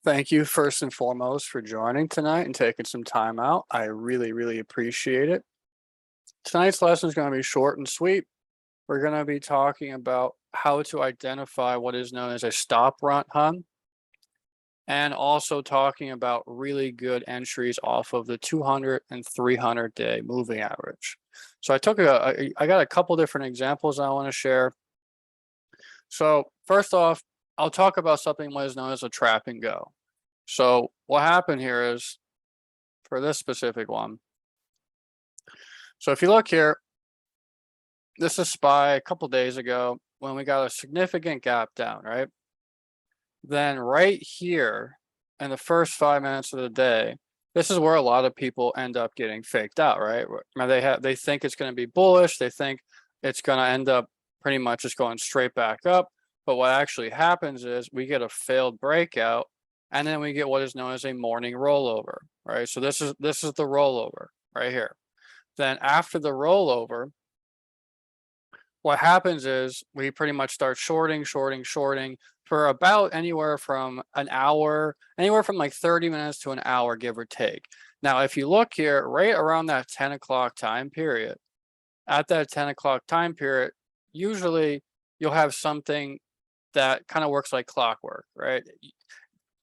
Thank you first and foremost for joining tonight and taking some time out. I really appreciate it. Tonight's lesson is going to be short and sweet. We're going to be talking about how to identify what is known as a stop run, and also talking about really good entries off of the 200 and 300 day moving average. So I got a couple different examples I want to share. So first off, I'll talk about something what is known as a trap and go. So what happened here is, for this specific one, so if you look here, this is SPY a couple days ago when we got a significant gap down, right? Then right here in the first 5 minutes of the day, this is where a lot of people end up getting faked out, right? They think it's going to be bullish. They think it's going to end up pretty much just going straight back up. But what actually happens is we get a failed breakout, and then we get what is known as a morning rollover, right? So this is the rollover right here. Then after the rollover, what happens is we pretty much start shorting for about anywhere from an hour, anywhere from like 30 minutes to an hour, give or take. Now, if you look here, right around that 10 o'clock time period, at that 10 o'clock time period, usually you'll have something that kind of works like clockwork, right?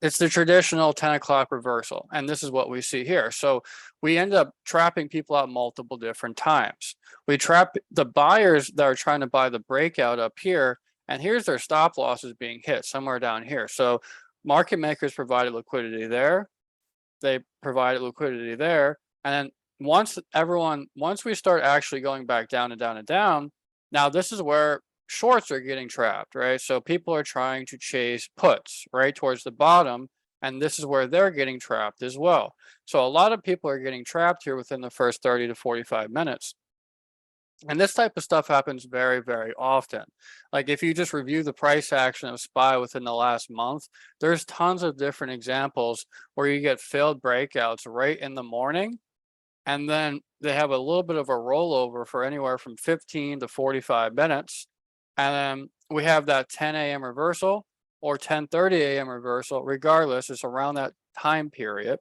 It's the traditional 10 o'clock reversal, and this is what we see here. So we end up trapping people out multiple different times. We trap the buyers that are trying to buy the breakout up here, and here's their stop losses being hit somewhere down here. So market makers provided liquidity there, they provided liquidity there, and then once we start actually going back down and down and down, now this is where shorts are getting trapped, right? So people are trying to chase puts right towards the bottom, and this is where they're getting trapped as well. So a lot of people are getting trapped here within the first 30 to 45 minutes. And this type of stuff happens very often. Like if you just review the price action of SPY within the last month, there's tons of different examples where you get failed breakouts right in the morning, and then they have a little bit of a rollover for anywhere from 15 to 45 minutes. And then we have that 10 a.m. reversal or 10:30 a.m. reversal, regardless, it's around that time period.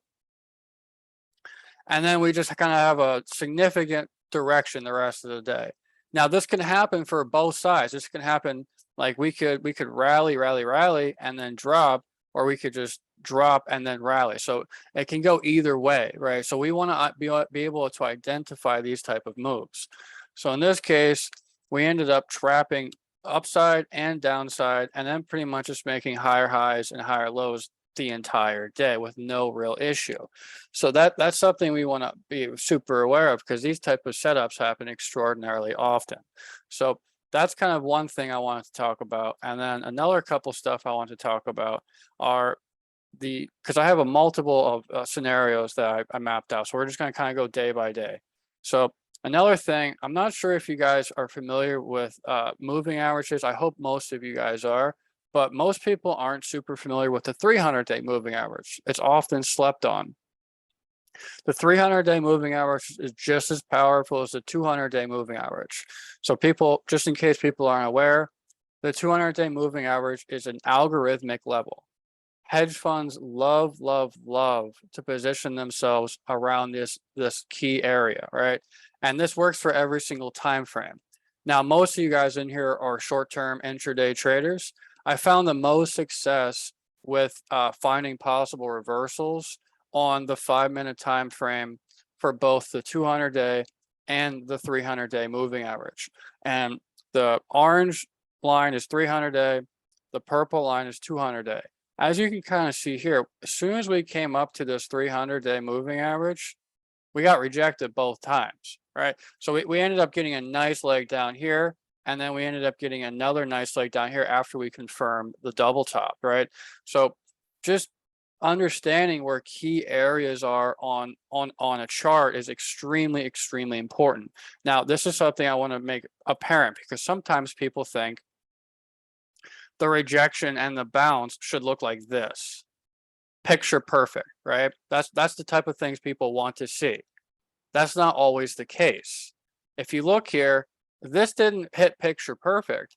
And then we just kind of have a significant direction the rest of the day. Now, this can happen for both sides. This can happen like we could rally and then drop, or we could just drop and then rally. So it can go either way, right? So we want to be able to identify these type of moves. So in this case, we ended up trapping upside and downside, and then pretty much just making higher highs and higher lows the entire day with no real issue. So that's something we want to be super aware of, because these type of setups happen extraordinarily often. So that's kind of one thing I wanted to talk about. And then another couple stuff I want to talk about are because I have a multiple of scenarios that I mapped out. So we're just going to kind of go day by day. So another thing, I'm not sure if you guys are familiar with moving averages. I hope most of you guys are, but most people aren't super familiar with the 300-day moving average. It's often slept on. The 300-day moving average is just as powerful as the 200-day moving average. So people, just in case people aren't aware, the 200-day moving average is an algorithmic level. Hedge funds love to position themselves around this key area, right? And this works for every single time frame. Now, most of you guys in here are short-term intraday traders. I found the most success with finding possible reversals on the 5-minute time frame for both the 200-day and the 300-day moving average. And the orange line is 300-day, the purple line is 200-day. As you can kind of see here, as soon as we came up to this 300-day moving average, we got rejected both times, right? So we ended up getting a nice leg down here, and then we ended up getting another nice leg down here after we confirmed the double top, right? So just understanding where key areas are on a chart is extremely important. Now, this is something I want to make apparent, because sometimes people think the rejection and the bounce should look like this. Picture perfect, right? That's the type of things people want to see. That's not always the case. If you look here, this didn't hit picture perfect,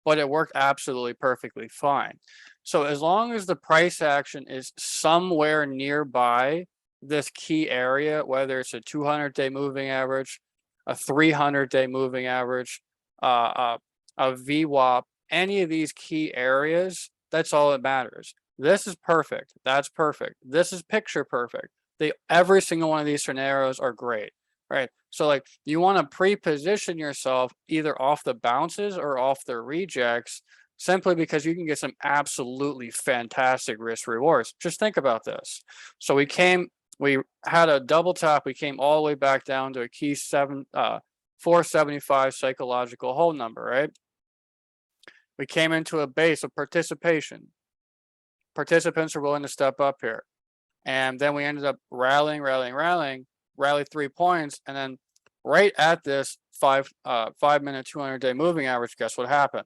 but it worked absolutely perfectly fine. So as long as the price action is somewhere nearby this key area, whether it's a 200-day moving average, a 300-day moving average, a VWAP, any of these key areas, that's all that matters. This is perfect. That's perfect. This is picture perfect. Every single one of these scenarios are great, right? So like you want to pre-position yourself either off the bounces or off the rejects, simply because you can get some absolutely fantastic risk rewards. Just think about this. So we had a double top. We came all the way back down to a key 475 psychological hold number, right? We came into a base of participation. Participants are willing to step up here. And then we ended up rallying, rally 3 points. And then right at this 5 minute 200-day moving average, guess what happened?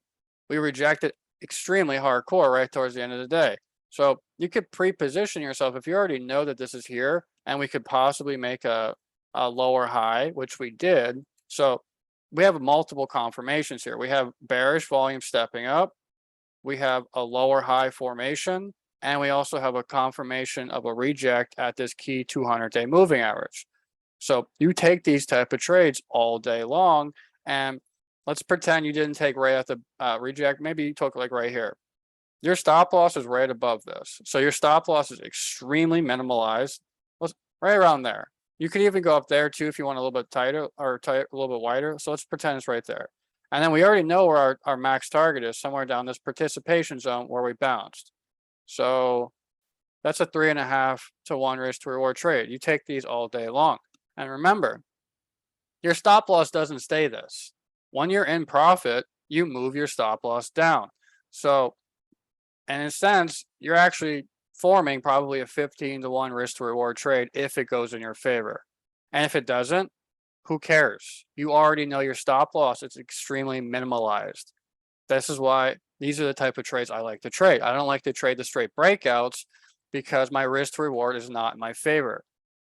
We rejected extremely hardcore right towards the end of the day. So you could pre-position yourself if you already know that this is here and we could possibly make a lower high, which we did. So we have multiple confirmations here. We have bearish volume stepping up. We have a lower high formation. And we also have a confirmation of a reject at this key 200-day moving average. So you take these type of trades all day long, and let's pretend you didn't take right at the reject. Maybe you took like right here. Your stop loss is right above this. So your stop loss is extremely minimalized. Right around there. You could even go up there too if you want a little bit tighter or a little bit wider. So let's pretend it's right there. And then we already know where our max target is, somewhere down this participation zone where we bounced. So that's a 3.5 to 1 risk to reward trade. You take these all day long. And remember, your stop loss doesn't stay this. When you're in profit, you move your stop loss down. So in a sense, you're actually forming probably a 15 to 1 risk to reward trade if it goes in your favor. And if it doesn't, who cares? You already know your stop loss. It's extremely minimalized. This is why these are the type of trades I like to trade. I don't like to trade the straight breakouts because my risk to reward is not in my favor.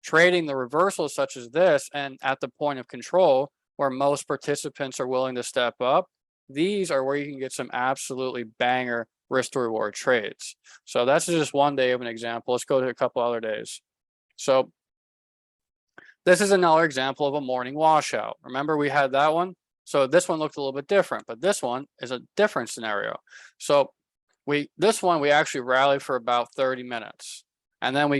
Trading the reversals such as this and at the point of control where most participants are willing to step up, these are where you can get some absolutely banger risk to reward trades. So that's just one day of an example. Let's go to a couple other days. So this is another example of a morning washout. Remember we had that one? So this one looked a little bit different, but this one is a different scenario. So this one we actually rallied for about 30 minutes. And then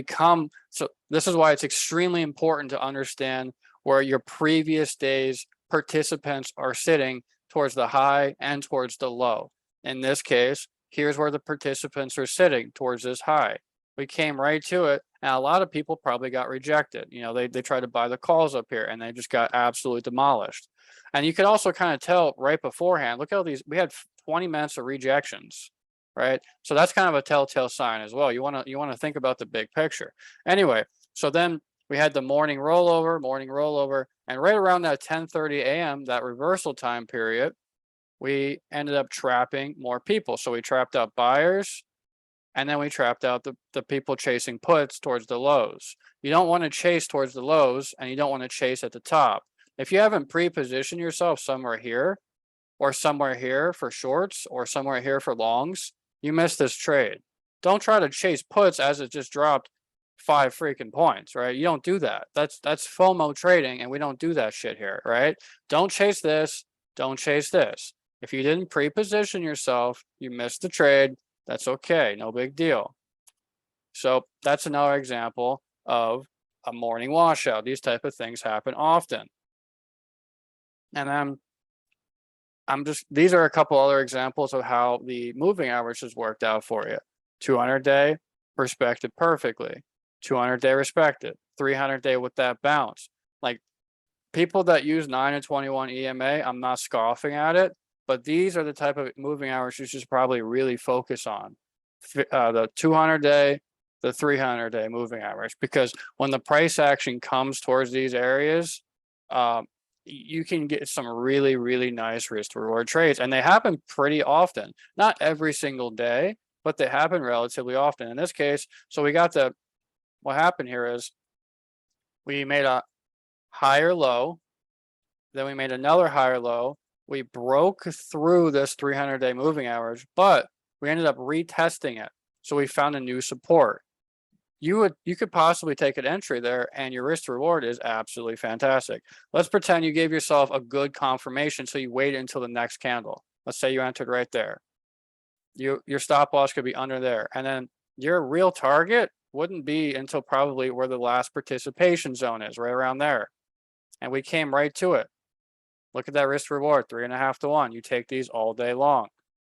so this is why it's extremely important to understand where your previous day's participants are sitting towards the high and towards the low. In this case, here's where the participants are sitting towards this high. We came right to it, and a lot of people probably got rejected. You know, they tried to buy the calls up here and they just got absolutely demolished. And you could also kind of tell right beforehand, look at all these, we had 20 minutes of rejections, right? So that's kind of a telltale sign as well. You want to think about the big picture. Anyway, so then we had the morning rollover, and right around that 10:30 a.m., that reversal time period, we ended up trapping more people. So we trapped out buyers, and then we trapped out the people chasing puts towards the lows. You don't want to chase towards the lows, and you don't want to chase at the top. If you haven't pre-positioned yourself somewhere here or somewhere here for shorts or somewhere here for longs, you miss this trade. Don't try to chase puts as it just dropped 5 freaking points, right? You don't do that. That's FOMO trading, and we don't do that shit here, right? Don't chase this. Don't chase this. If you didn't pre-position yourself, you missed the trade. That's okay. No big deal. So that's another example of a morning washout. These type of things happen often. And then these are a couple other examples of how the moving average has worked out for you. 200-day respected perfectly. 200-day respected. 300-day with that bounce. Like people that use 9 and 21 EMA, I'm not scoffing at it, but these are the type of moving averages you should probably really focus on. The 200-day, the 300-day moving average, because when the price action comes towards these areas, you can get some really, really nice risk to reward trades, and they happen pretty often. Not every single day, but they happen relatively often. In this case, so what happened here is we made a higher low, then we made another higher low, We broke through this 300-day moving average, but we ended up retesting it. So we found a new support. You could possibly take an entry there and your risk to reward is absolutely fantastic. Let's pretend you gave yourself a good confirmation. So you waited until the next candle. Let's say you entered right there. Your stop loss could be under there. And then your real target wouldn't be until probably where the last participation zone is, right around there. And we came right to it. Look at that risk to reward, 3.5 to 1. You take these all day long.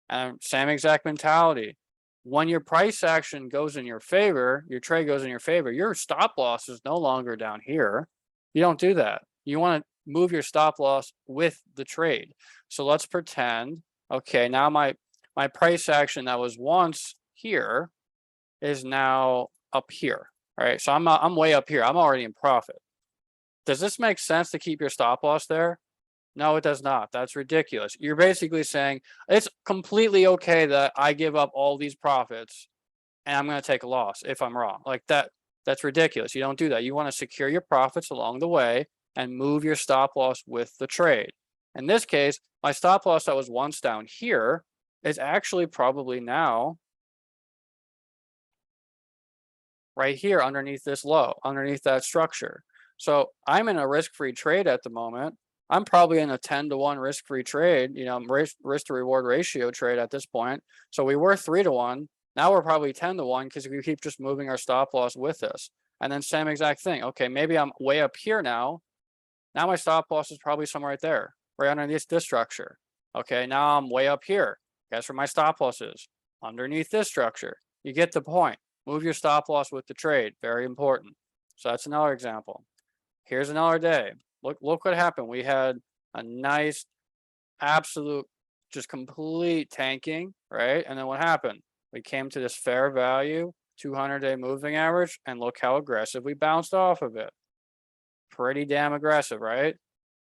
And same exact mentality. When your price action goes in your favor, your trade goes in your favor, your stop loss is no longer down here. You don't do that. You want to move your stop loss with the trade. So let's pretend, okay, now my price action that was once here is now up here. All right, so I'm way up here. I'm already in profit. Does this make sense to keep your stop loss there? No, it does not. That's ridiculous. You're basically saying it's completely okay that I give up all these profits and I'm going to take a loss if I'm wrong. Like that's ridiculous. You don't do that. You want to secure your profits along the way and move your stop loss with the trade. In this case, my stop loss that was once down here is actually probably now right here underneath this low, underneath that structure. So I'm in a risk-free trade at the moment. I'm probably in a 10 to 1 risk-free trade, risk to reward ratio trade at this point. So we were 3 to 1. Now we're probably 10 to 1 because we keep just moving our stop loss with us. And then same exact thing. Okay, maybe I'm way up here now. Now my stop loss is probably somewhere right there, right underneath this structure. Okay, now I'm way up here. Guess where my stop loss is? Underneath this structure. You get the point. Move your stop loss with the trade. Very important. So that's another example. Here's another day. Look what happened. We had a nice, absolute, just complete tanking, right? And then what happened? We came to this fair value, 200-day moving average, and look how aggressive we bounced off of it. Pretty damn aggressive, right?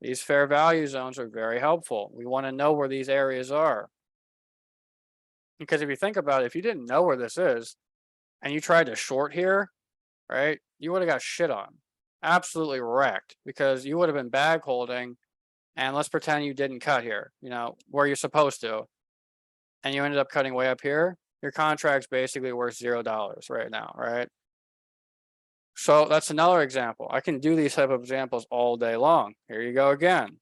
These fair value zones are very helpful. We want to know where these areas are. Because if you think about it, if you didn't know where this is and you tried to short here, right, you would have got shit on. Absolutely wrecked because you would have been bag holding. And let's pretend you didn't cut here, where you're supposed to. And you ended up cutting way up here. Your contract's basically worth $0 right now, right? So that's another example. I can do these type of examples all day long. Here you go again.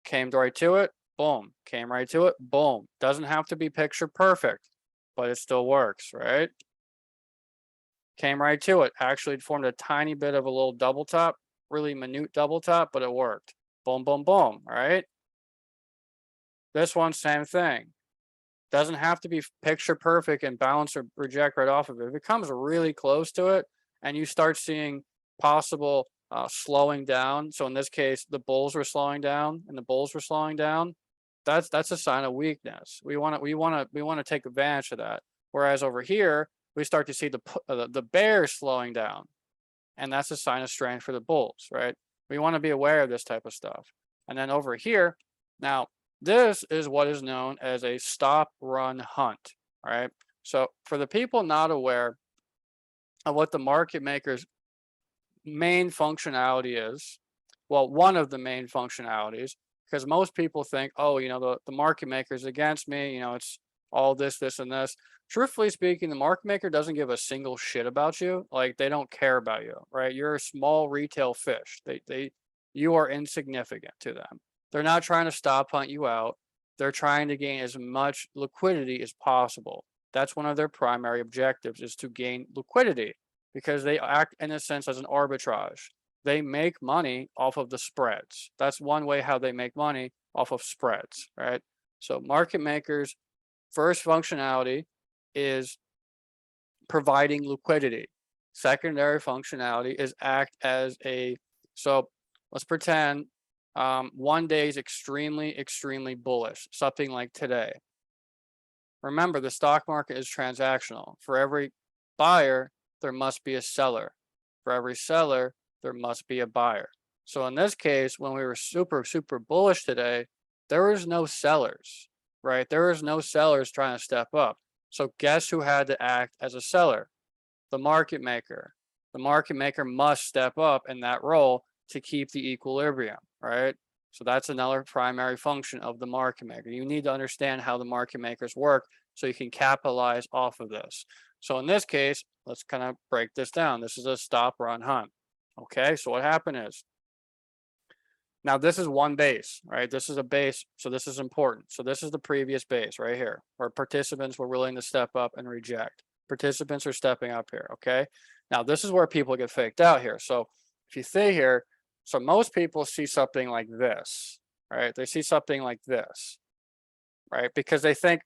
Came right to it, boom. Came right to it, boom. Doesn't have to be picture perfect, but it still works, right? Came right to it. Actually, it formed a tiny bit of a little double top, really minute double top, but it worked. Boom, boom, boom, all right? This one, same thing. Doesn't have to be picture perfect and bounce or reject right off of it. If it comes really close to it and you start seeing possible slowing down, so in this case, the bulls were slowing down and the bulls were slowing down, that's a sign of weakness. We want to take advantage of that. Whereas over here, we start to see the bears slowing down, and that's a sign of strength for the bulls, right? We want to be aware of this type of stuff. And then over here, now this is what is known as a stop run hunt, right? So for the people not aware of what the market maker's main functionality is, well, one of the main functionalities, because most people think, oh, the market maker is against me, it's all this, and this. Truthfully speaking, the market maker doesn't give a single shit about you. Like, they don't care about you, right? You're a small retail fish. You are insignificant to them. They're not trying to stop hunt you out. They're trying to gain as much liquidity as possible. That's one of their primary objectives, is to gain liquidity, because they act in a sense as an arbitrage. They make money off of the spreads. That's one way how they make money, off of spreads, right? So market makers' first functionality is providing liquidity. Secondary functionality is act as so let's pretend one day is extremely bullish, something like today. Remember, the stock market is transactional. For every buyer, there must be a seller. For every seller, there must be a buyer. So in this case, when we were super bullish today, there was no sellers, right? There was no sellers trying to step up. So guess who had to act as a seller? The market maker. The market maker must step up in that role to keep the equilibrium, right? So that's another primary function of the market maker. You need to understand how the market makers work so you can capitalize off of this. So in this case, let's kind of break this down. This is a stop run hunt. Okay, so what happened is, now this is one base, right? This is a base, so this is important. So this is the previous base right here, where participants were willing to step up and reject. Participants are stepping up here, okay? Now this is where people get faked out here. So if you see here, so most people see something like this, right? They see something like this, right? Because they think,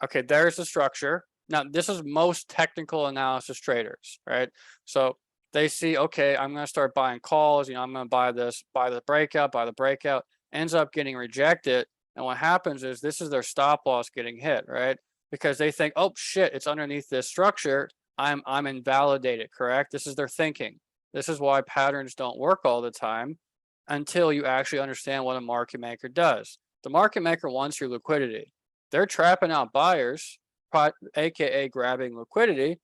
okay, there's the structure. Now, this is most technical analysis traders, right? So they see, okay, I'm going to start buying calls. You know, I'm going to buy this, buy the breakout, ends up getting rejected. And what happens is this is their stop loss getting hit, right? Because they think, oh shit, it's underneath this structure. I'm invalidated, correct? This is their thinking. This is why patterns don't work all the time until you actually understand what a market maker does. The market maker wants your liquidity. They're trapping out buyers, aka grabbing liquidity,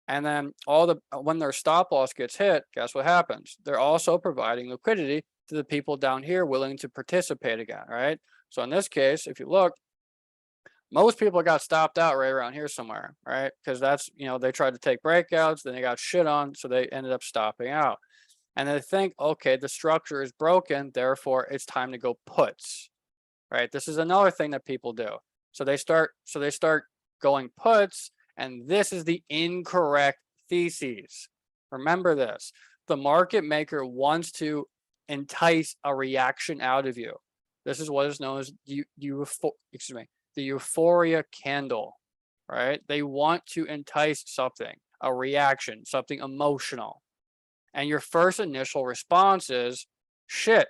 and then when their stop loss gets hit, guess what happens? They're also providing liquidity to the people down here willing to participate again, right? So in this case, if you look, most people got stopped out right around here somewhere, right? Because that's, you know, they tried to take breakouts, then they got shit on, so they ended up stopping out. And they think, okay, the structure is broken, therefore it's time to go puts, right? This is another thing that people do. So they start going puts, and this is the incorrect thesis. Remember this. The market maker wants to entice a reaction out of you. This is what is known as the euphoria candle, right? They want to entice something, a reaction, something emotional. And your first initial response is, shit,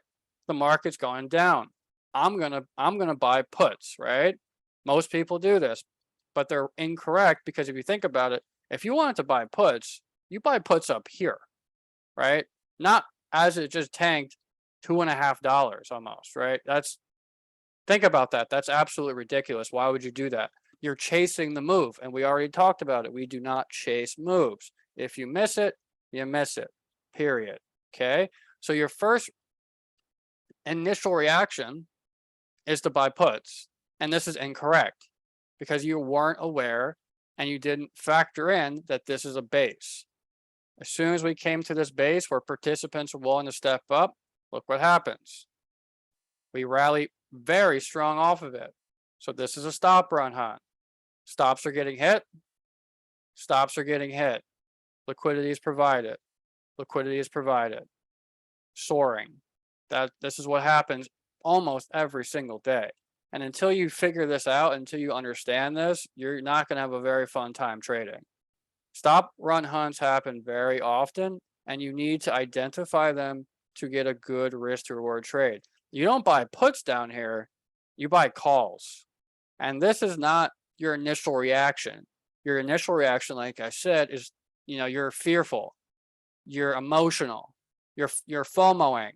the market's going down. I'm gonna buy puts, right? Most people do this, but they're incorrect, because if you think about it, if you wanted to buy puts, you buy puts up here, right? Not as it just tanked $2.50 almost, right? Think about that. That's absolutely ridiculous. Why would you do that? You're chasing the move, and we already talked about it. We do not chase moves. If you miss it, you miss it, period. Okay? So your first initial reaction is to buy puts, and this is incorrect because you weren't aware and you didn't factor in that this is a base. As soon as we came to this base where participants are willing to step up, look what happens. We rally very strong off of it. So this is a stop run hunt. Stops are getting hit. Stops are getting hit. Liquidity is provided. Liquidity is provided. Soaring. This is what happens almost every single day. And until you figure this out, until you understand this, you're not going to have a very fun time trading. Stop run hunts happen very often, and you need to identify them to get a good risk to reward trade. You don't buy puts down here, you buy calls. And this is not your initial reaction. Your initial reaction, like I said, is, you know, you're fearful, you're emotional, you're FOMOing.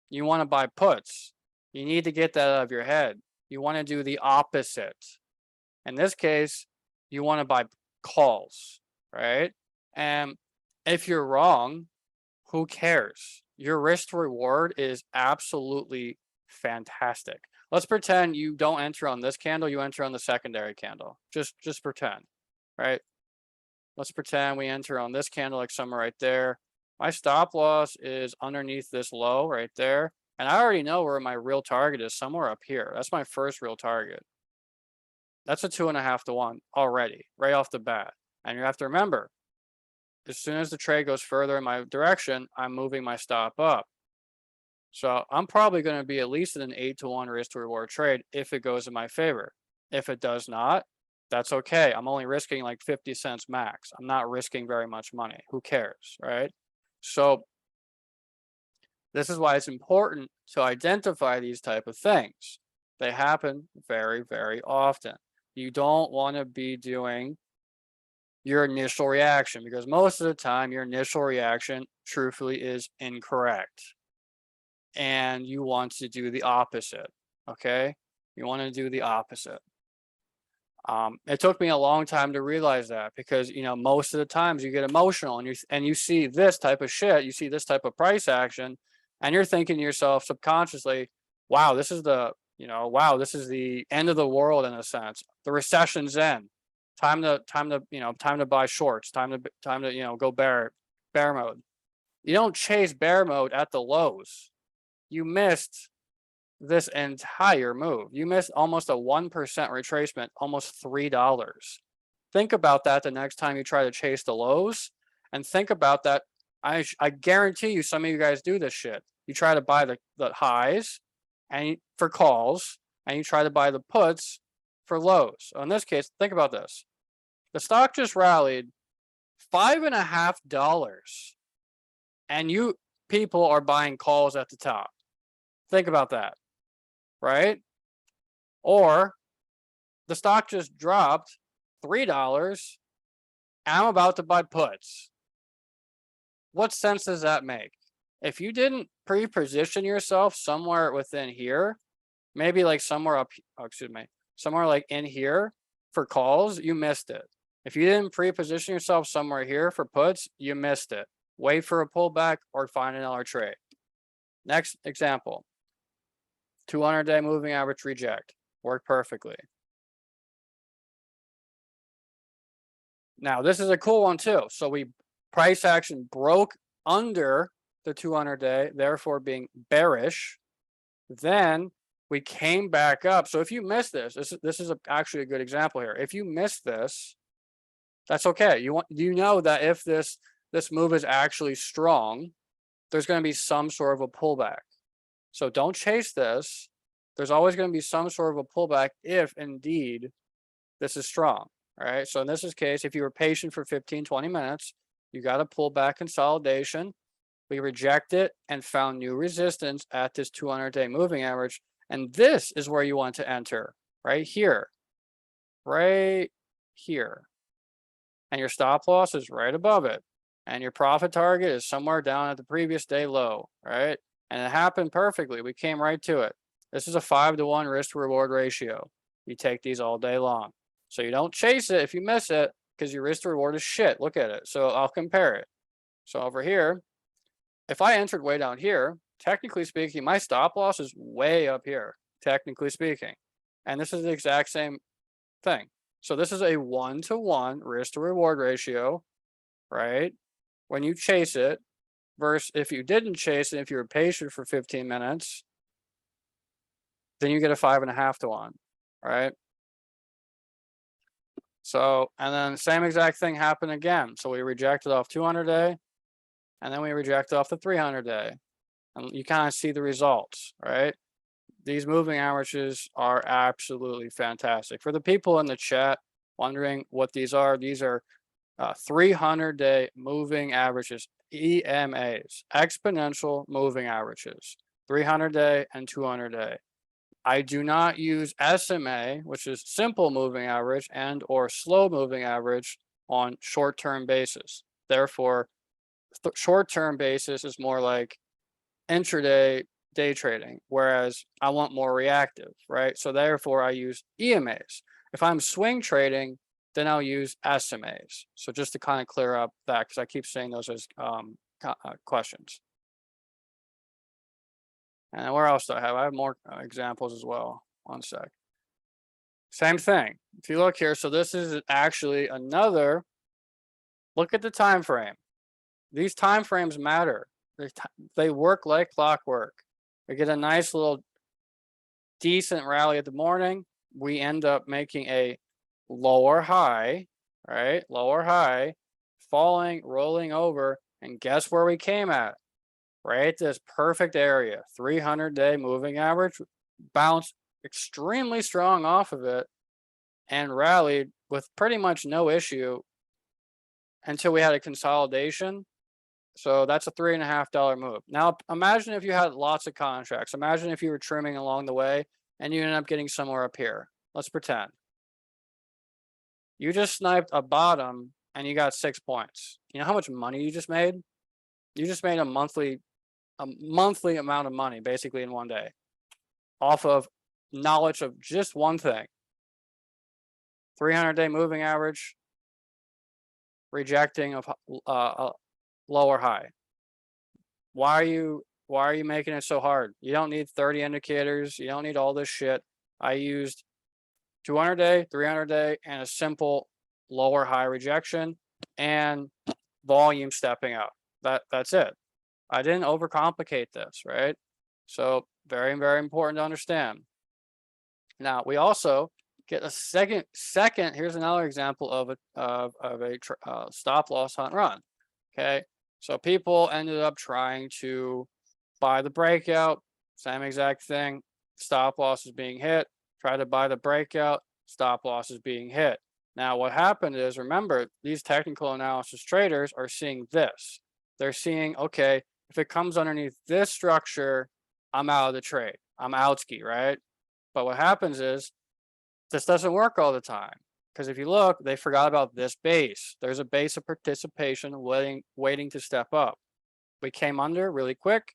You want to buy puts. You need to get that out of your head. You want to do the opposite. In this case, you want to buy calls, right? And if you're wrong, who cares? Your risk to reward is absolutely fantastic. Let's pretend you don't enter on this candle, you enter on the secondary candle. Just pretend, right? Let's pretend we enter on this candle, like somewhere right there. My stop loss is underneath this low right there. And I already know where my real target is, somewhere up here. That's my first real target. That's a 2.5 to 1 already, right off the bat. And you have to remember, as soon as the trade goes further in my direction, I'm moving my stop up. So I'm probably going to be at least in an 8 to 1 risk to reward trade if it goes in my favor. If it does not, that's okay. I'm only risking like 50 cents max. I'm not risking very much money. Who cares, right? So this is why it's important to identify these type of things. They happen very, very often. You don't want to be doing your initial reaction, because most of the time your initial reaction truthfully is incorrect. And you want to do the opposite, okay? You want to do the opposite. It took me a long time to realize that, because, you know, most of the times you get emotional and you see this type of shit, you see this type of price action, and you're thinking to yourself subconsciously, wow, this is the, wow, this is the end of the world in a sense. The recession's in. Time to buy shorts. Time to go bear mode. You don't chase bear mode at the lows. You missed this entire move. You missed almost a 1% retracement, almost $3. Think about that the next time you try to chase the lows, and think about that. I guarantee you, some of you guys do this shit. You try to buy the highs, and for calls, and you try to buy the puts for lows. So in this case, think about this: the stock just rallied $5.50, and you people are buying calls at the top. Think about that, right? Or the stock just dropped $3, and I'm about to buy puts. What sense does that make? If you didn't pre-position yourself somewhere within here, maybe like somewhere up, somewhere like in here for calls, you missed it. If you didn't pre-position yourself somewhere here for puts, you missed it. Wait for a pullback or find another trade. Next example, 200-day moving average reject. Worked perfectly. Now, this is a cool one too. So we price action broke under the 200-day, therefore being bearish. Then we came back up. So if you miss this is actually a good example here. If you miss this, that's okay. You know that if this move is actually strong, there's going to be some sort of a pullback. So don't chase this. There's always going to be some sort of a pullback if indeed this is strong. All right. So in this case, if you were patient for 15, 20 minutes, you got a pullback consolidation. We reject it and found new resistance at this 200-day moving average. And this is where you want to enter, right here. Right here. And your stop loss is right above it. And your profit target is somewhere down at the previous day low, right? And it happened perfectly. We came right to it. This is a 5-to-1 risk to reward ratio. You take these all day long. So you don't chase it if you miss it, because your risk to reward is shit. Look at it. So I'll compare it. So over here, if I entered way down here, technically speaking, my stop loss is way up here, technically speaking. And this is the exact same thing. So this is a 1-to-1 risk to reward ratio, right? When you chase it, versus if you didn't chase it, if you were patient for 15 minutes, then you get a 5.5-to-1, right? So, and then same exact thing happened again. So we rejected off 200-day, and then we rejected off the 300-day. And you kind of see the results, right? These moving averages are absolutely fantastic. For the people in the chat wondering what these are 300-day moving averages, EMAs, exponential moving averages, 300-day and 200-day. I do not use SMA, which is simple moving average and or slow moving average on short-term basis. Therefore, short-term basis is more like intraday day trading, whereas I want more reactive, right? So therefore I use EMAs. If I'm swing trading, then I'll use SMAs. So just to kind of clear up that, because I keep saying those as questions. And where else do I have? I have more examples as well. One sec. Same thing. If you look here, so this is actually another, look at the time frame. These time frames matter. They work like clockwork. We get a nice little decent rally at the morning. We end up making a lower high, right? Lower high, falling, rolling over, and guess where we came at? Right, this perfect area, 300-day moving average, bounced extremely strong off of it and rallied with pretty much no issue until we had a consolidation. So that's a $3.50 move. Now imagine if you had lots of contracts. Imagine if you were trimming along the way and you ended up getting somewhere up here. Let's pretend you just sniped a bottom and you got 6 points. You know how much money you just made? You just made a monthly amount of money basically in one day off of knowledge of just one thing. 300-day moving average, rejecting of a lower high. Why are you Why are you making it so hard? You don't need 30 indicators. You don't need all this shit. I used 200 day, 300 day, and a simple lower high rejection and volume stepping up. That's it. I didn't overcomplicate this, right? So very, very important to understand. Now we also get a second. Here's another example of a stop loss hunt run. Okay, so people ended up trying to buy the breakout, same exact thing. Stop loss is being hit. Try to buy the breakout, stop loss is being hit. Now what happened is, remember, these technical analysis traders are seeing this. They're seeing, okay, if it comes underneath this structure, I'm out of the trade. I'm outski, right? But what happens is this doesn't work all the time. Because if you look, they forgot about this base. There's a base of participation waiting to step up. We came under really quick,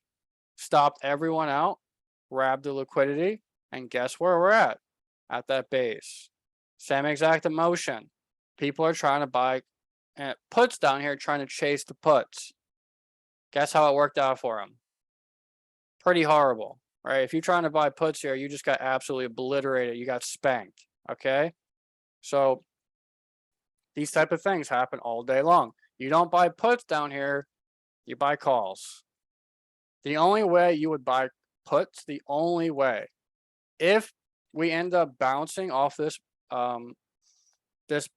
stopped everyone out, grabbed the liquidity, and guess where we're at that base. Same exact emotion. People are trying to buy puts down here, trying to chase the puts. Guess how it worked out for them? Pretty horrible, right? If you're trying to buy puts here, you just got absolutely obliterated. You got spanked, okay? So these type of things happen all day long. You don't buy puts down here, you buy calls. The only way you would buy puts, the only way, if we end up bouncing off this this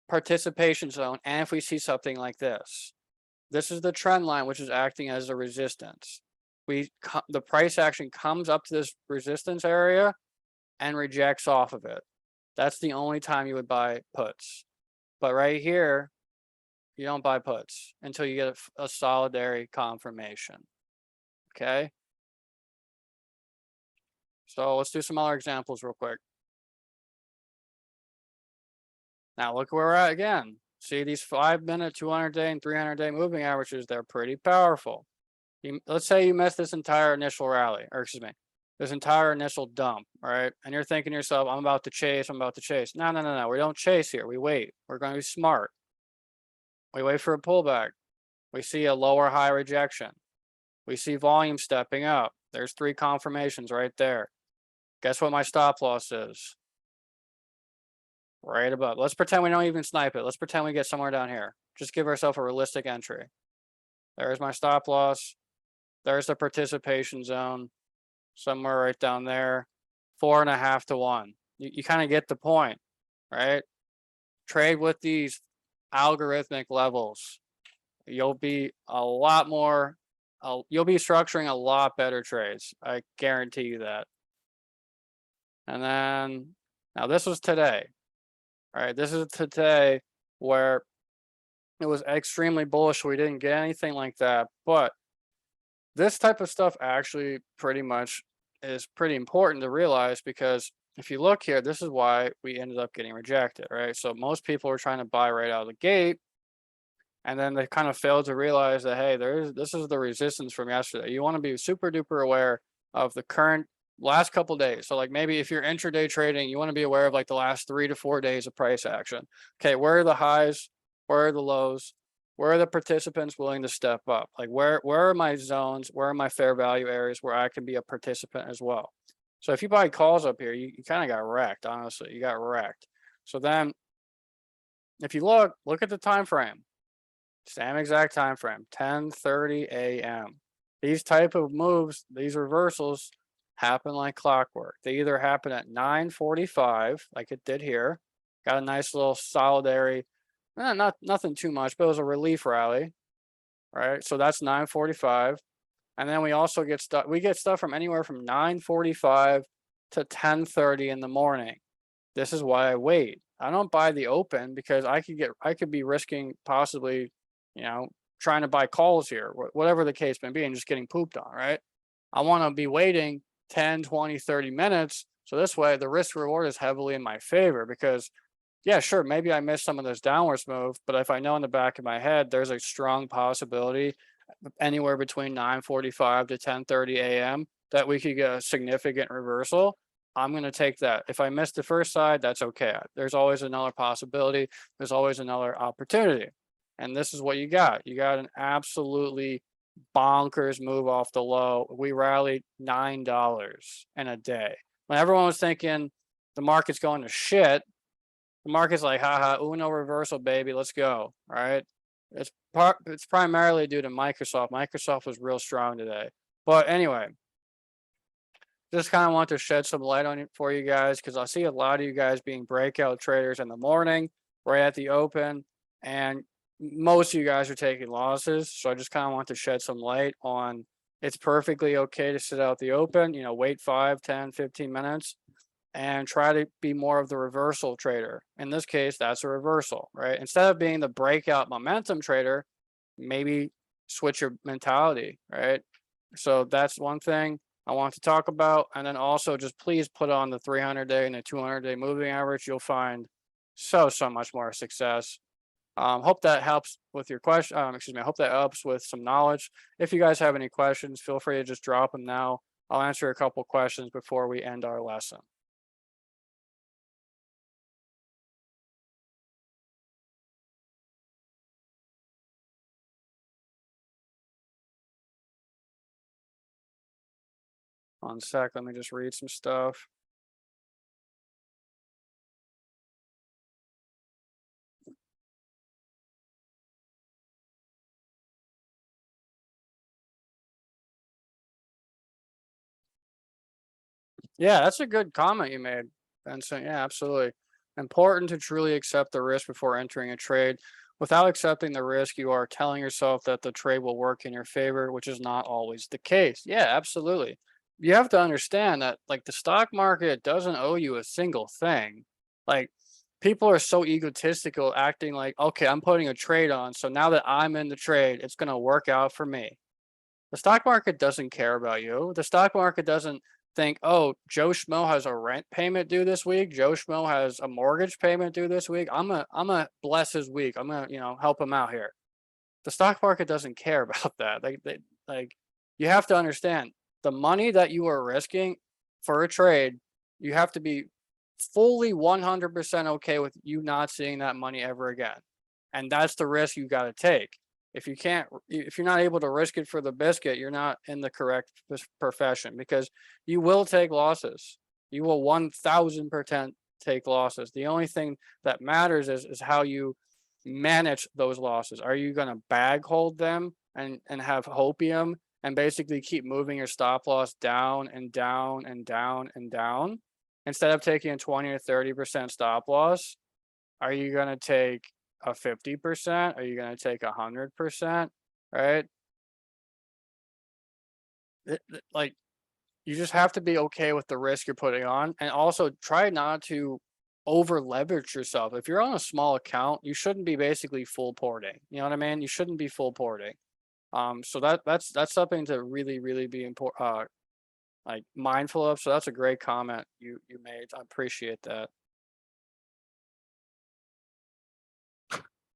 participation zone, and if we see something like this, this is the trend line, which is acting as a resistance. The price action comes up to this resistance area and rejects off of it. That's the only time you would buy puts. But right here, you don't buy puts until you get a solidary confirmation. Okay. So let's do some other examples real quick. Now look where we're at again. See these 5-minute, 200-day, and 300-day moving averages, they're pretty powerful. Let's say you missed this entire initial rally, or excuse me, this entire initial dump, right? And you're thinking to yourself, I'm about to chase. No. We don't chase here. We wait. We're going to be smart. We wait for a pullback. We see a lower high rejection. We see volume stepping up. There's 3 confirmations right there. Guess what my stop loss is? Right above. Let's pretend we don't even snipe it. Let's pretend we get somewhere down here. Just give ourselves a realistic entry. There's my stop loss. There's the participation zone. Somewhere right down there. 4.5 to 1. You kind of get the point, right? Trade with these algorithmic levels. You'll be a lot more, you'll be structuring a lot better trades. I guarantee you that. And then, now this was today. All right, this is today where it was extremely bullish. We didn't get anything like that. But this type of stuff actually pretty much is pretty important to realize, because if you look here, this is why we ended up getting rejected, right? So most people were trying to buy right out of the gate, and then they kind of failed to realize that, hey, this is the resistance from yesterday. You want to be super duper aware of the current last couple of days. So like maybe if you're intraday trading, you want to be aware of like the last 3 to 4 days of price action. Okay, where are the highs? Where are the lows? Where are the participants willing to step up? Like where are my zones? Where are my fair value areas where I can be a participant as well? So if you buy calls up here, you kind of got wrecked, honestly. You got wrecked. So then if you look at the time frame, same exact time frame, 10:30 a.m. These type of moves, these reversals happen like clockwork. They either happen at 9:45, like it did here. Got a nice little solidary, nothing too much, but it was a relief rally, right? So that's 9:45. And then we also get stuff. We get stuff from anywhere from 9:45 to 10:30 in the morning. This is why I wait. I don't buy the open because I could be risking possibly, trying to buy calls here, whatever the case may be, and just getting pooped on, right? I want to be waiting 10, 20, 30 minutes. So this way the risk reward is heavily in my favor, because yeah, sure, maybe I missed some of this downwards move, but if I know in the back of my head, there's a strong possibility anywhere between 9:45 to 10:30 a.m. that we could get a significant reversal, I'm going to take that. If I missed the first side, that's okay. There's always another possibility. There's always another opportunity. And this is what you got. You got an absolutely bonkers move off the low. We rallied $9 in a day. When everyone was thinking the market's going to shit, the market's like, haha, Uno reversal, baby, let's go. Right? It's primarily due to Microsoft. Microsoft was real strong today. But anyway, just kind of want to shed some light on it for you guys, because I see a lot of you guys being breakout traders in the morning, right at the open, and most of you guys are taking losses. So I just kind of want to shed some light on it's perfectly okay to sit out the open, wait 5, 10, 15 minutes and try to be more of the reversal trader. In this case, that's a reversal, right? Instead of being the breakout momentum trader, maybe switch your mentality, right? So that's one thing I want to talk about. And then also just please put on the 300-day and the 200-day moving average. You'll find so much more success. Hope that helps with your question. I hope that helps with some knowledge. If you guys have any questions, feel free to just drop them now. I'll answer a couple questions before we end our lesson. One sec, let me just read some stuff. Yeah, that's a good comment you made, Vincent. Yeah, absolutely. Important to truly accept the risk before entering a trade. Without accepting the risk, you are telling yourself that the trade will work in your favor, which is not always the case. Yeah, absolutely. You have to understand that like the stock market doesn't owe you a single thing. Like people are so egotistical acting like, okay, I'm putting a trade on, so now that I'm in the trade, it's going to work out for me. The stock market doesn't care about you. The stock market doesn't think, oh, Joe Schmo has a rent payment due this week. Joe Schmo has a mortgage payment due this week. I'm gonna bless his week. I'm gonna, help him out here. The stock market doesn't care about that. Like you have to understand the money that you are risking for a trade, you have to be fully 100% okay with you not seeing that money ever again. And that's the risk you got to take. If you're not able to risk it for the biscuit, you're not in the correct profession, because you will take losses. You will 1000% take losses. The only thing that matters is how you manage those losses. Are you going to bag hold them and have hopium and basically keep moving your stop loss down and down and down and down instead of taking a 20 or 30% stop loss? Are you going to take a 50%? Are you going to take 100%? Right? Like you just have to be okay with the risk you're putting on, and also try not to over leverage yourself. If you're on a small account, you shouldn't be basically full porting. You know what I mean? You shouldn't be full porting. So that's something to really be important, like mindful of. So that's a great comment you made. I appreciate that.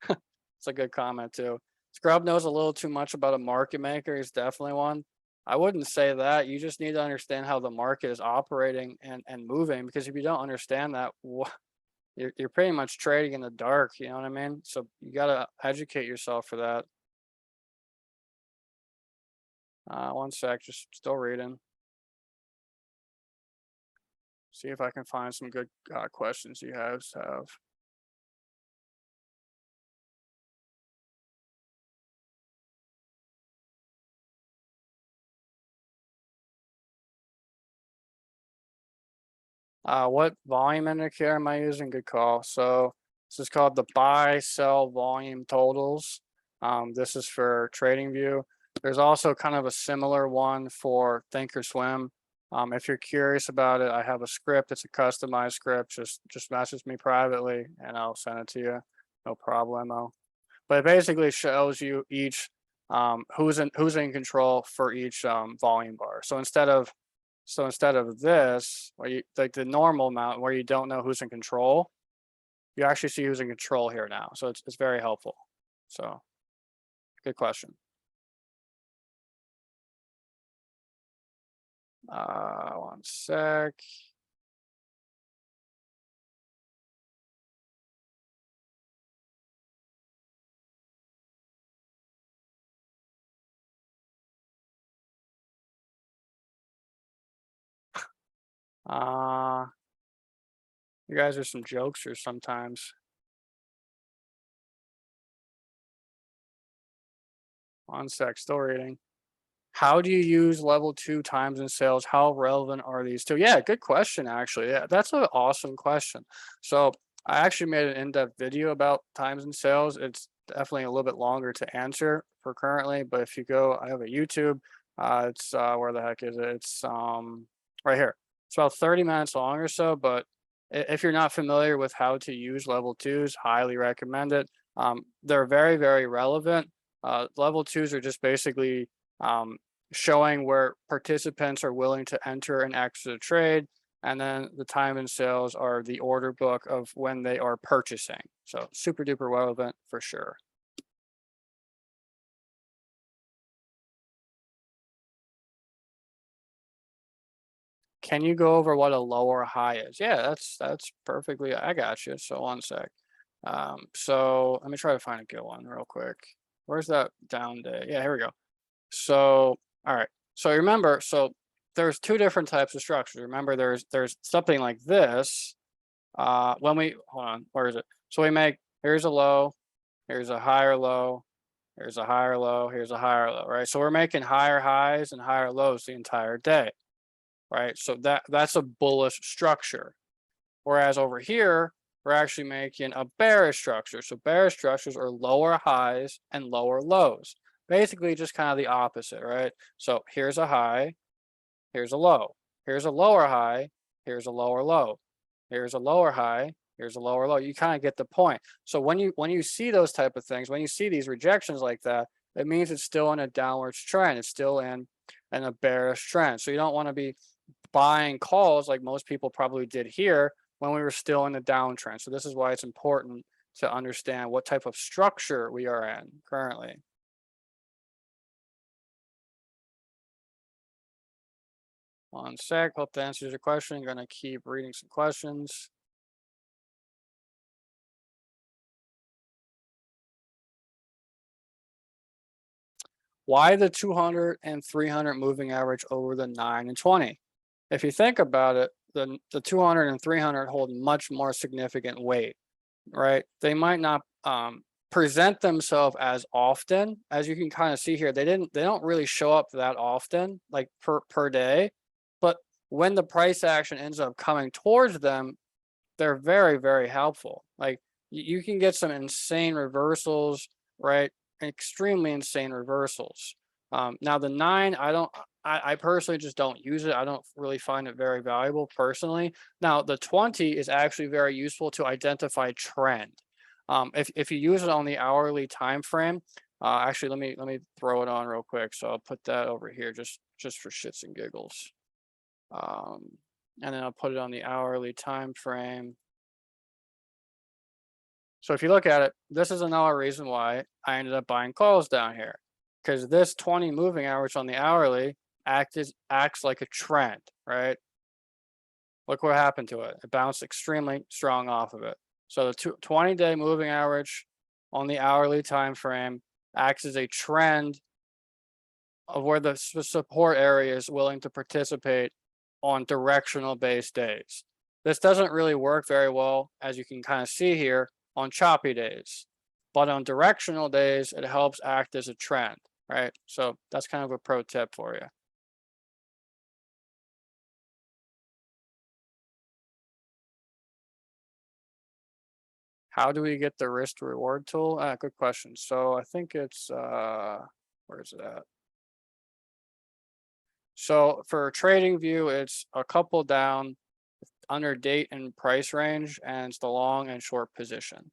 It's a good comment too. Scrub knows a little too much about a market maker. He's definitely one. I wouldn't say that. You just need to understand how the market is operating and moving, because if you don't understand that, you're pretty much trading in the dark. You know what I mean? So you got to educate yourself for that. One sec, just still reading. See if I can find some good questions you have. What volume indicator am I using? Good call. So this is called the buy sell volume totals. This is for TradingView. There's also kind of a similar one for Thinkorswim. If you're curious about it, I have a script. It's a customized script. Just message me privately and I'll send it to you. No problemo. But it basically shows you each who's in control for each volume bar. So instead of this, where you like the normal amount where you don't know who's in control, you actually see who's in control here now. So it's very helpful. So good question. One sec. You guys are some jokesters sometimes. One sec, still reading. How do you use level 2 times in sales? How relevant are these two? Yeah, good question, actually. Yeah, that's an awesome question. So I actually made an in-depth video about times in sales. It's definitely a little bit longer to answer for currently, but if you go, I have a YouTube. It's where the heck is it? It's right here. It's about 30 minutes long or so, but if you're not familiar with how to use level 2s, highly recommend it. They're very, very relevant. Level 2s are just basically um, showing where participants are willing to enter and exit a trade. And then the time and sales are the order book of when they are purchasing. So super duper relevant for sure. Can you go over what a low or high is? Yeah, that's perfectly. I got you. So one sec. So let me try to find a good one real quick. Where's that down day? Yeah, here we go. So, all right. So remember, so there's two different types of structures. Remember, there's something like this. When we hold on, where is it? So we make here's a low, here's a higher low, here's a higher low, here's a higher low, right? So we're making higher highs and higher lows the entire day, right? So that's a bullish structure. Whereas over here, we're actually making a bearish structure. So bearish structures are lower highs and lower lows. Basically just kind of the opposite, right? So here's a high, here's a low. Here's a lower high, here's a lower low. Here's a lower high, here's a lower low. You kind of get the point. So when you see those type of things, when you see these rejections like that, it means it's still in a downwards trend. It's still in a bearish trend. So you don't want to be buying calls like most people probably did here when we were still in the downtrend. So this is why it's important to understand what type of structure we are in currently. One sec, hope that answers your question. I'm gonna keep reading some questions. Why the 200 and 300 moving average over the 9 and 20? If you think about it, the 200 and 300 hold much more significant weight, right? They might not present themselves as often as you can kind of see here. They don't really show up that often, like per day, but when the price action ends up coming towards them, they're very, very helpful. Like you can get some insane reversals, right? Extremely insane reversals. Now the 9, I personally just don't use it. I don't really find it very valuable personally. Now the 20 is actually very useful to identify trend. If you use it on the hourly time frame, actually let me throw it on real quick. So I'll put that over here just for shits and giggles. And then I'll put it on the hourly time frame. So if you look at it, this is another reason why I ended up buying calls down here, because this 20 moving average on the hourly acts like a trend, right? Look what happened to it. It bounced extremely strong off of it. So the 20-day moving average on the hourly time frame acts as a trend of where the support area is willing to participate on directional based days. This doesn't really work very well, as you can kind of see here, on choppy days, but on directional days, it helps act as a trend, right? So that's kind of a pro tip for you. How do we get the risk to reward tool? Good question. So I think it's, where is it at? So for trading view, it's a couple down under date and price range, and it's the long and short position.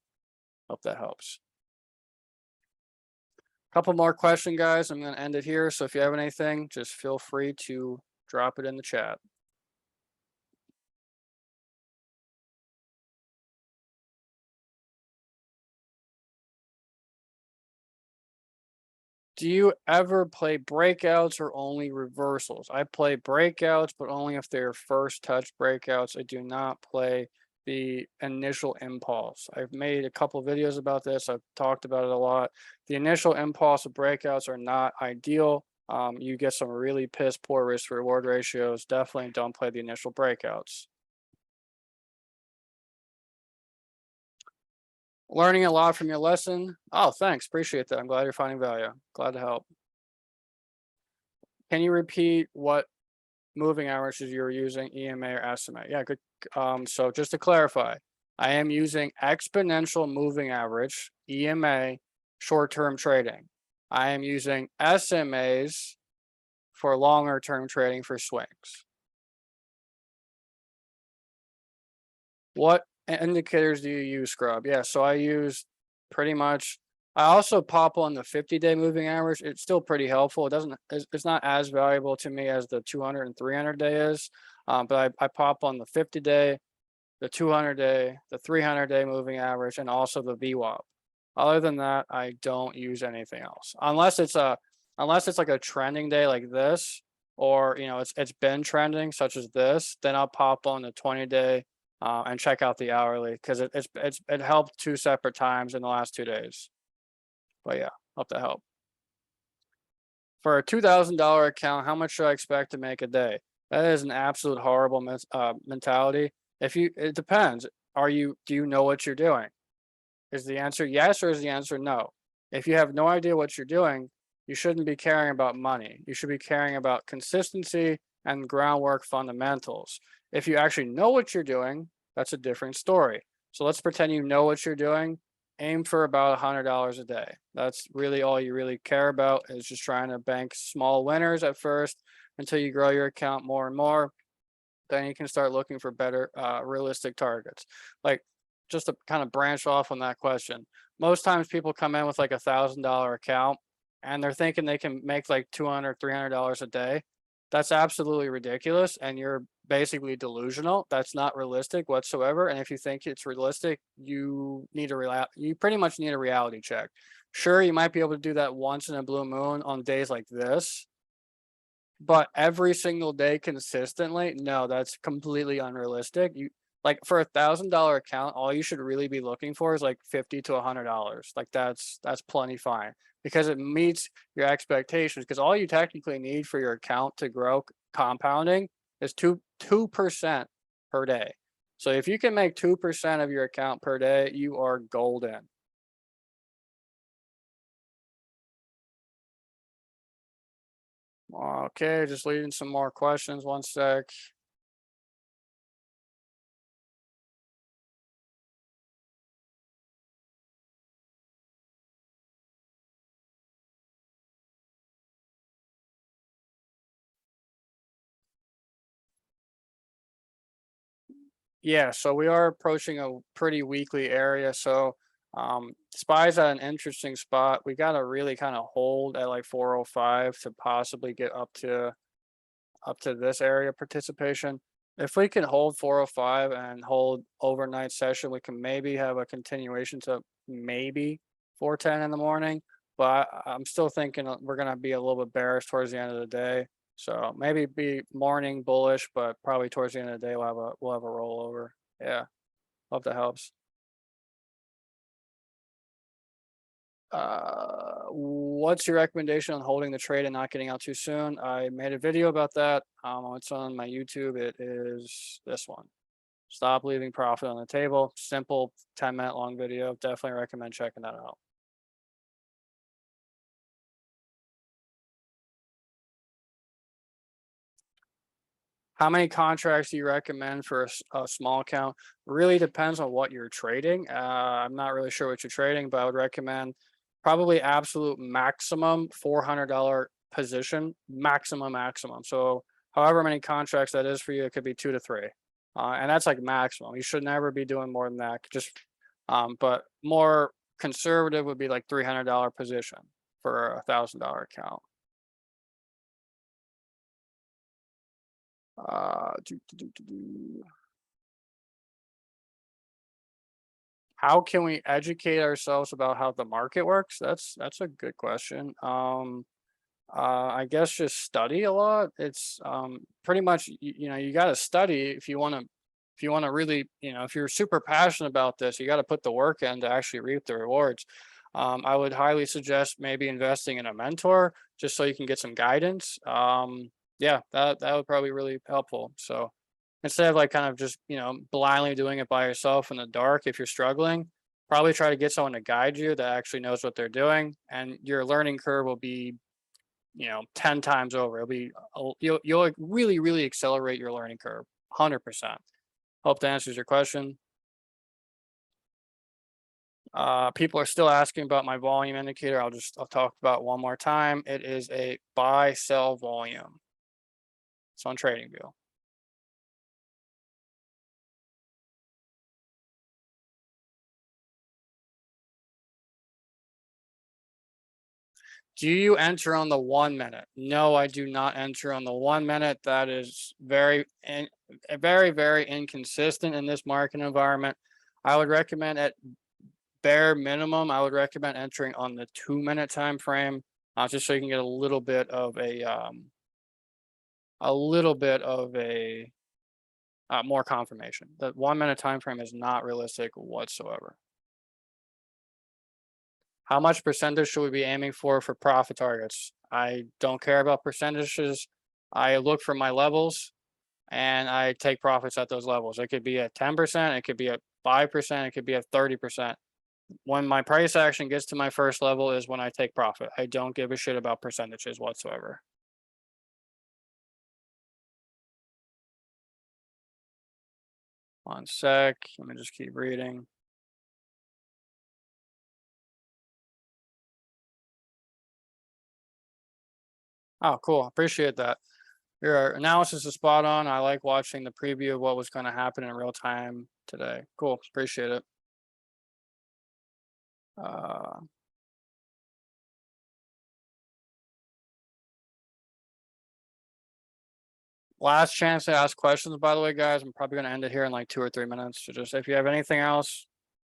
Hope that helps. Couple more question, guys. I'm going to end it here. So if you have anything, just feel free to drop it in the chat. Do you ever play breakouts or only reversals? I play breakouts, but only if they're first touch breakouts. I do not play the initial impulse. I've made a couple videos about this. I've talked about it a lot. The initial impulse of breakouts are not ideal. you get some really piss poor risk reward ratios. Definitely don't play the initial breakouts. Learning a lot from your lesson. Oh, thanks. Appreciate that. I'm glad you're finding value. Glad to help. Can you repeat what moving averages you're using, EMA or estimate? Yeah, good. So just to clarify, I am using exponential moving average, EMA, short-term trading. I am using SMAs for longer term trading for swings. What indicators do you use, Scrub? Yeah, so I use pretty much, I also pop on the 50-day moving average. It's still pretty helpful. It's not as valuable to me as the 200 and 300 day is, but I pop on the 50-day, the 200-day, the 300-day moving average, and also the VWAP. Other than that, I don't use anything else unless it's like a trending day like this, or it's been trending such as this. Then I'll pop on the 20-day and check out the hourly, because it helped 2 separate times in the last 2 days. But yeah, hope that helped. For a $2,000 account, how much should I expect to make a day? That is an absolute horrible mentality. It depends. Do you know what you're doing? Is the answer yes, or is the answer no? If you have no idea what you're doing, you shouldn't be caring about money. You should be caring about consistency and groundwork fundamentals. If you actually know what you're doing, that's a different story. So let's pretend you know what you're doing. Aim for about $100 a day. That's really all you really care about, is just trying to bank small winners at first until you grow your account more and more. Then you can start looking for better realistic targets. Like, just to kind of branch off on that question, most times people come in with like $1,000 account and they're thinking they can make like $200, $300 a day. That's absolutely ridiculous, and you're basically delusional. That's not realistic whatsoever. And if you think it's realistic, you pretty much need a reality check. Sure, you might be able to do that once in a blue moon on days like this, but every single day consistently, no, that's completely unrealistic. You like, for $1,000 account, all you should really be looking for is like $50 to $100. Like, that's plenty fine, because it meets your expectations. Because all you technically need for your account to grow compounding is 2% per day. So if you can make 2% of your account per day, you are golden. Okay, just leaving some more questions. One sec. Yeah, so we are approaching a pretty weekly area. So SPY's at an interesting spot. We got to really kind of hold at like 405 to possibly get up to this area participation. If we can hold 405 and hold overnight session, we can maybe have a continuation to maybe 410 in the morning. But I'm still thinking we're going to be a little bit bearish towards the end of the day. So maybe be morning bullish, but probably towards the end of the day we'll have a rollover. Yeah, hope that helps. What's your recommendation on holding the trade and not getting out too soon? I made a video about that. It's on my YouTube. It is this one. Stop leaving profit on the table. Simple 10-minute long video. Definitely recommend checking that out. How many contracts do you recommend for a small account? Really depends on what you're trading. I'm not really sure what you're trading, but I would recommend probably absolute maximum $400 position, maximum. So however many contracts that is for you, it could be 2 to 3. And that's like maximum. You should never be doing more than that. But more conservative would be like $300 position for $1,000 account. How can we educate ourselves about how the market works? That's a good question. I guess just study a lot. It's pretty much, you got to study if you want to really, if you're super passionate about this, you got to put the work in to actually reap the rewards. I would highly suggest maybe investing in a mentor just so you can get some guidance. Yeah, that would probably be really helpful. So instead of like kind of just, blindly doing it by yourself in the dark, if you're struggling, probably try to get someone to guide you that actually knows what they're doing, and your learning curve will be, 10 times over. It'll be, you'll like really, really accelerate your learning curve, 100%. Hope that answers your question. People are still asking about my volume indicator. I'll talk about it one more time. It is a buy sell volume. It's on TradingView. Do you enter on the 1 minute? No, I do not enter on the 1 minute. That is very, very, very inconsistent in this market environment. I would recommend at bare minimum, I would recommend entering on the 2 minute time frame, just so you can get a little bit of more confirmation. The 1 minute time frame is not realistic whatsoever. How much percentage should we be aiming for profit targets? I don't care about percentages. I look for my levels and I take profits at those levels. It could be at 10%, it could be at 5%, it could be at 30%. When my price action gets to my first level is when I take profit. I don't give a shit about percentages whatsoever. One sec, let me just keep reading. Oh, cool. Appreciate that. Your analysis is spot on. I like watching the preview of what was going to happen in real time today. Cool. Appreciate it. Uh, Last chance to ask questions, by the way, guys. I'm probably going to end it here in like 2 or 3 minutes. So just if you have anything else,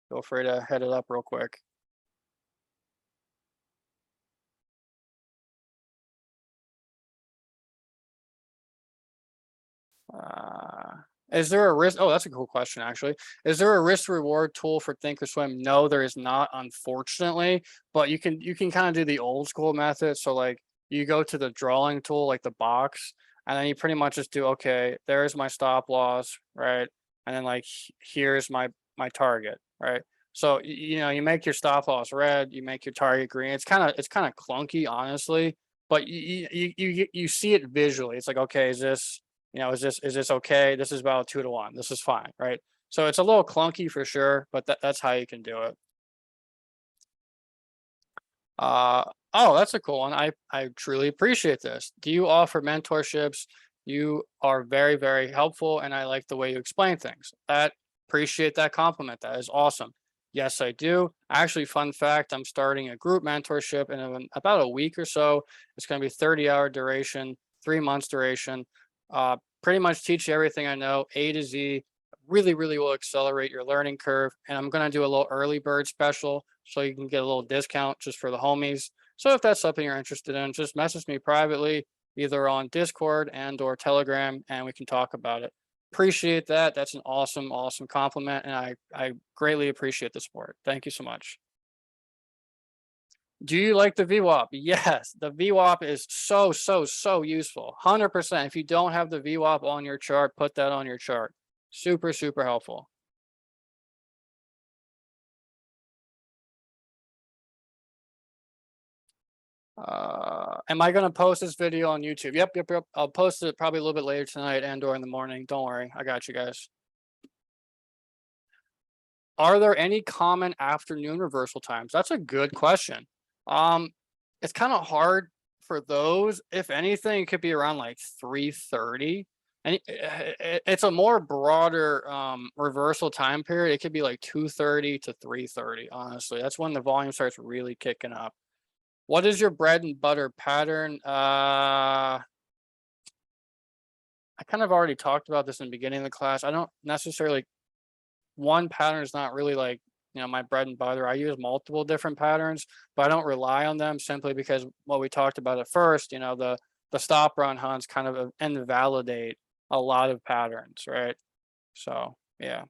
feel free to head it up real quick. Is there a risk? Oh, that's a cool question, actually. Is there a risk reward tool for Thinkorswim? No, there is not, unfortunately. But you can kind of do the old school method. So like you go to the drawing tool, like the box, and then you pretty much just do, okay, there's my stop loss, right? And then like here's my target, right? So you make your stop loss red, you make your target green. It's kind of clunky, honestly, but you see it visually. It's like, okay, is this okay? This is about 2 to 1. This is fine, right? So it's a little clunky for sure, but that's how you can do it. Oh, that's a cool one. I truly appreciate this. Do you offer mentorships? You are very, very helpful, and I like the way you explain things. That Appreciate that compliment. That is awesome. Yes, I do. Actually, fun fact, I'm starting a group mentorship in about a week or so. It's going to be 30-hour duration, 3 months duration. Pretty much teach you everything I know, A to Z. Really, really will accelerate your learning curve. And I'm going to do a little early bird special so you can get a little discount just for the homies. So if that's something you're interested in, just message me privately, either on Discord and/or Telegram, and we can talk about it. Appreciate that. That's an awesome, awesome compliment, and I greatly appreciate the support. Thank you so much. Do you like the VWAP? Yes, the VWAP is so, so, so useful. 100%. If you don't have the VWAP on your chart, put that on your chart. Super, super helpful. Am I going to post this video on YouTube? Yep, yep, yep. I'll post it probably a little bit later tonight and/or in the morning. Don't worry. I got you guys. Are there any common afternoon reversal times? That's a good question. Um, it's kind of hard for those. If anything, it could be around like 3:30. And it's a more broader reversal time period. It could be like 2:30 to 3:30, honestly. That's when the volume starts really kicking up. What is your bread and butter pattern? I kind of already talked about this in the beginning of the class. I don't necessarily, one pattern is not really like, my bread and butter. I use multiple different patterns, but I don't rely on them simply because what we talked about at first, the stop run hunts kind of invalidate a lot of patterns, right? So yeah.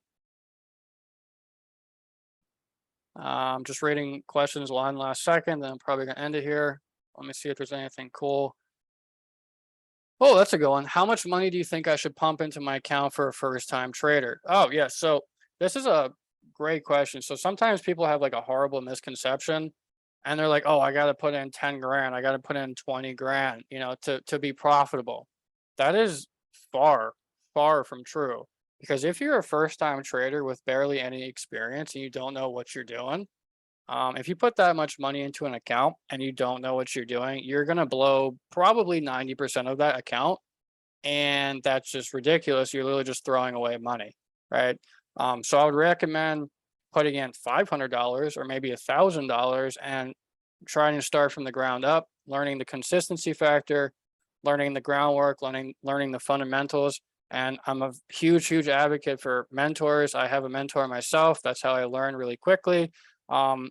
Just reading questions one last second, then I'm probably gonna end it here. Let me see if there's anything cool. Oh, that's a good one. How much money do you think I should pump into my account for a first time trader? Oh, yeah. So this is a great question. So sometimes people have like a horrible misconception and they're like, oh, I got to put in 10 grand. I got to put in 20 grand, to be profitable. That is far, far from true. Because if you're a first time trader with barely any experience and you don't know what you're doing, if you put that much money into an account and you don't know what you're doing, you're going to blow probably 90% of that account. And that's just ridiculous. You're literally just throwing away money, right? So I would recommend putting in $500 or maybe $1,000 and trying to start from the ground up, learning the consistency factor, learning the groundwork, learning the fundamentals. And I'm a huge, huge advocate for mentors. I have a mentor myself. That's how I learn really quickly. Um,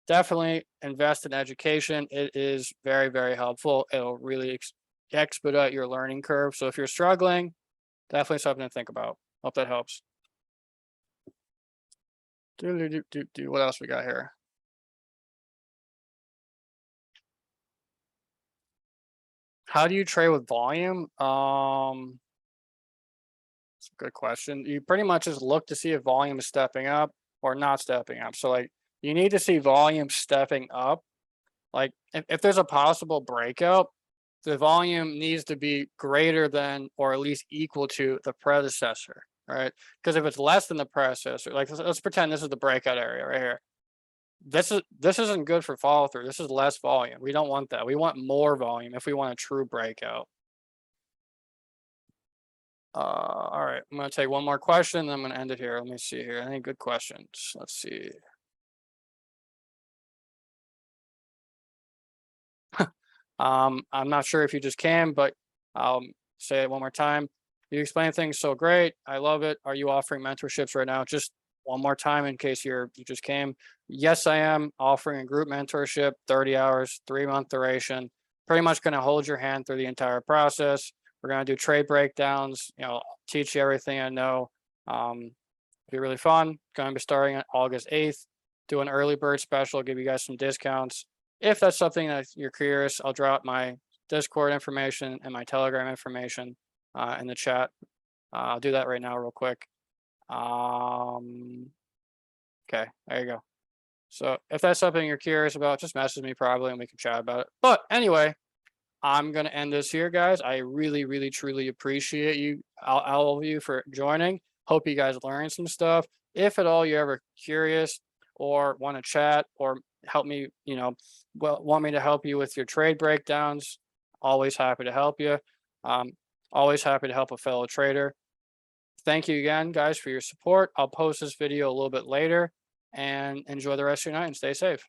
Definitely invest in education. It is very, very helpful. It'll really expedite your learning curve. So if you're struggling, definitely something to think about. Hope that helps. What else we got here? How do you trade with volume? It's a good question. You pretty much just look to see if volume is stepping up or not stepping up. So like you need to see volume stepping up. Like if there's a possible breakout, the volume needs to be greater than or at least equal to the predecessor, right? Because if it's less than the predecessor, like let's pretend this is the breakout area right here. This isn't good for follow through. This is less volume. We don't want that. We want more volume if we want a true breakout. All right, I'm gonna take one more question, then I'm gonna end it here. Let me see here. Any good questions? Let's see. I'm not sure if you just came, but I'll say it one more time. You explain things so great. I love it. Are you offering mentorships right now? Just one more time in case you just came. Yes, I am offering a group mentorship, 30 hours, 3-month duration. Pretty much going to hold your hand through the entire process. We're going to do trade breakdowns, teach you everything I know. Be really fun. Going to be starting on August 8th. Do an early bird special, give you guys some discounts. If that's something that you're curious, I'll drop my Discord information and my Telegram information in the chat. I'll do that right now real quick. Okay, there you go. So if that's something you're curious about, just message me probably and we can chat about it. But anyway, I'm going to end this here, guys. I really, really, truly appreciate you, all of you, for joining. Hope you guys learned some stuff. If at all you're ever curious or want to chat or help me, want me to help you with your trade breakdowns, always happy to help you. Always happy to help a fellow trader. Thank you again, guys, for your support. I'll post this video a little bit later and enjoy the rest of your night and stay safe.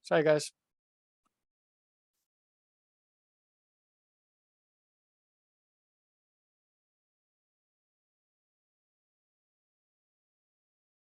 Sorry, guys.